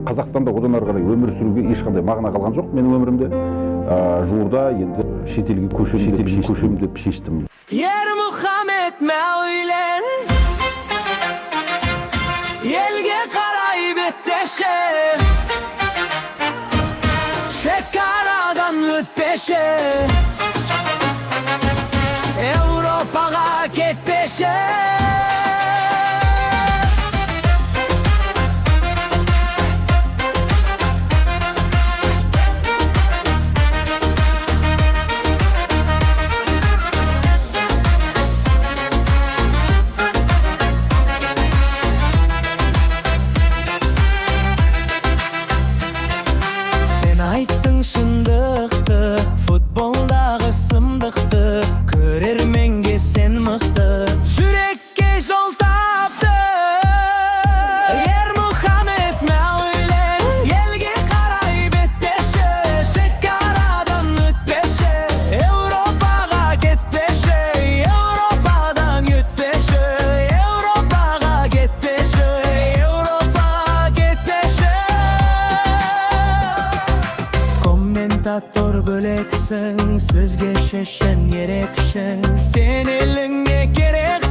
Қазақстанда одан ары қарай өмір сүруге ешқандай мағына қалған жоқ менің өмірімде. Жуырда енді шетелге көшемін деп шештім. Muhammed Mevlen Yelge karayip etteşe Şekaradan ötpeşe Avrupa'ya gitpeşe Ayттың шындықты, футболдағы сымдықты, көрерменге сен мықты, жүрекке жол тапты. Muhammed Mevlen, елге қарай беттеші, шекарадан өтпеші, Европаға кетпеші, Европадан өтпеші, Европаға кетпеші, Европаға кетпеші. Komentator böleksin, sözge şeşen yerekşen, sen elіңе керексің.